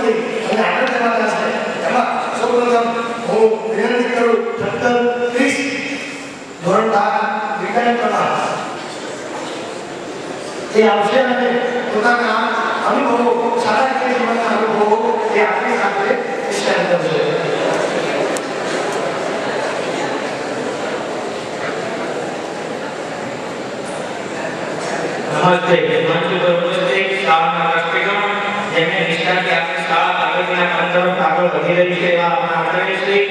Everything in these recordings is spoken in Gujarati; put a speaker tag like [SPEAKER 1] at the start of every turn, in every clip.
[SPEAKER 1] કરી અને આગળ જવાના છે. એમાં સૌપ્રથમ હું વિનંતી કરું ડોક્ટર ક્રિસ ધોરણ 12 વિજ્ઞાન પ્રવાહ એ આવશે અને પોતાના અનુભવો શાળાકીય જીવનના અનુભવો એ આપણી સાથે શેર કરશે.
[SPEAKER 2] નમસ્તે. મંચ પર ઉપસ્થિત શાળાના ટ્રસ્ટીગણ જેમને નિષ્ઠાથી આપણી શાળા આગળના કામ તરફ આગળ વધી રહી છે એવા આપણા આચાર્યશ્રી,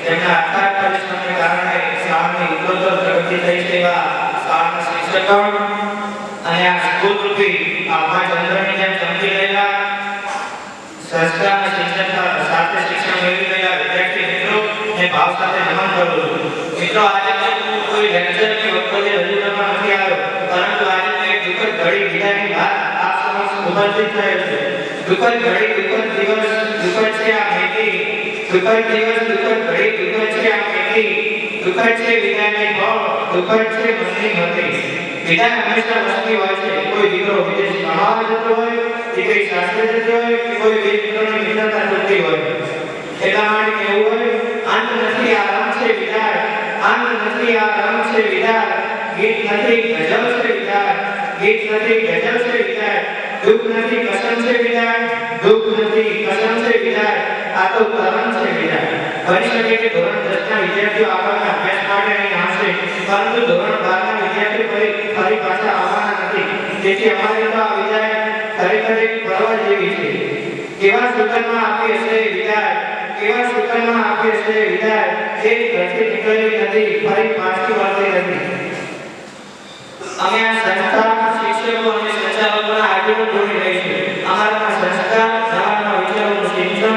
[SPEAKER 2] જેમના અથાગ પરિશ્રમને કારણે શાળાની ઉત્તરોત્તર પ્રગતિ થઈ છે એવા શાળાના શિક્ષકગણ અને આ સ્કૂલ રૂપી આપણા ચંદ્રની જેમ ચમકી રહેલા સંસ્કારના શિક્ષક સાથે શિક્ષણ મેળવી રહેલા વિદ્યાર્થી મિત્રો ને ભાવ સાથે નમન કરું છું. મિત્રો, આજે કોઈ લેક્ચર કે વક્તવ્ય રજૂ કરવા નથી આવ્યો, પરંતુ આજે દુઃખદ ઘડી વિદાયની વાત આપ સમક્ષ ઉપસ્થિત થયેલ છે. દુઃખદ ઘડી, દુઃખદ દિવસ, દુઃખદ છે આ મેથી. દુઃખદ દિવસ, દુઃખદ ઘડી, દુઃખદ છે આ મેથી. દુઃખદ છે વિદાયની ભાવ, દુઃખદ છે મનની મતી. વિદાય હંમેશા વસ્તી હોય છે. કોઈ દીકરો વિદેશ કમાવા જતો હોય, દીકરી સાસરે જતી હોય, કે કોઈ બે દીકરોની મિત્રતા તૂટતી હોય. એટલા માટે કહેવું હોય, અંત નથી આ રંગ છે વિદાય, અંત નથી આ રંગ છે વિદાય, ગીત નથી ગઝલ છે વિદાય, ગીત નથી ગઝલ છે વિદાય, દુઃખ નથી કસમ છે વિદાય, દુઃખ નથી કસમ છે વિદાય, આ તો કરમ છે વિદાય. બની શકે કે ધોરણ 10 ના વિદ્યાર્થીઓ આગળના અભ્યાસ માટે અહીં આવશે, પરંતુ ધોરણ 12 ના વિદ્યાર્થીઓ ફરી પાછા આવવાના નથી. તેથી અમારી તો આ વિદાય ખરેખર એક પર્વ જેવી છે. કેવા સૂત્રમાં આપી હશે વિદાય, કેવા સૂત્રમાં આપી હશે વિદાય, એ ઘરથી નીકળેલી નથી, ફરી પાછી વળતી નથી. અમે આ સંસ્થા, શિક્ષકો અને સંચાલકોના આગેવાનો જોડી રહીશું. અમારા સંસ્કાર, નવા વિચારોનું સિંચન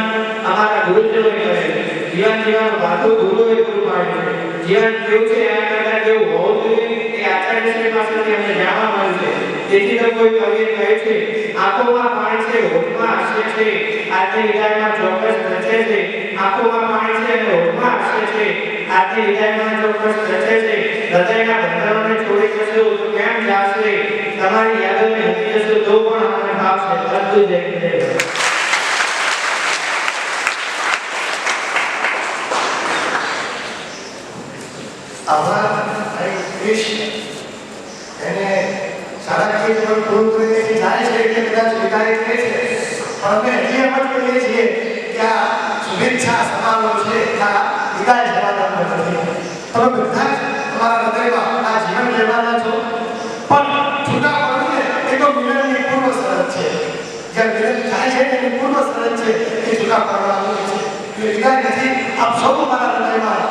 [SPEAKER 2] અમારા ગુરુજનોએ કરેલું. જીવન જીવવાનું ભાથું ગુરુઓએ પૂરું પાડ્યું. જીવન કેવું છે એના કરતાં કેવું હોવું જોઈએ એ આચાર્યશ્રી પાસેથી અમને જાણવા મળ્યું છે. તેથી તો કોઈ કવિએ કહે છે, આંખોમાં પાણી છે, હોઠમાં હાસ્ય છે, આજની વિદાયમાં ચોક્કસ રચે છે. આંખોમાં પાણી છે અને હોઠમાં હાસ્ય છે, આજની વિદાયમાં ચોક્કસ રચે છે. હૃદયના બંધનોને છોડી જશો તો કેમ જાશે, તમારી યાદોને મૂકી જશો તો પણ અમને ભાવશે. બધું જ એક છે.
[SPEAKER 1] આભાર. ક્રિસ એને શાળાકીય જીવન પૂરું કરીને જાય છે એટલે કદાચ વિદાય કહે છે, પણ અમે હજી એમ જ કહીએ છીએ કે આ શુભેચ્છા સમારોહ છે, આ વિદાય સમારંભ નથી. તમે બધા જ તમારા હૃદયમાં આ જીવન લેવાના છો, પણ છૂટા પડવું ને એ તો મિલનની પૂર્વ શરત છે. જ્યાં મિલન થાય છે એની પૂર્વ શરત છે એ છૂટા પડવાનું છે. એટલે વિદાય નથી. આપ સૌ મારા હૃદયમાં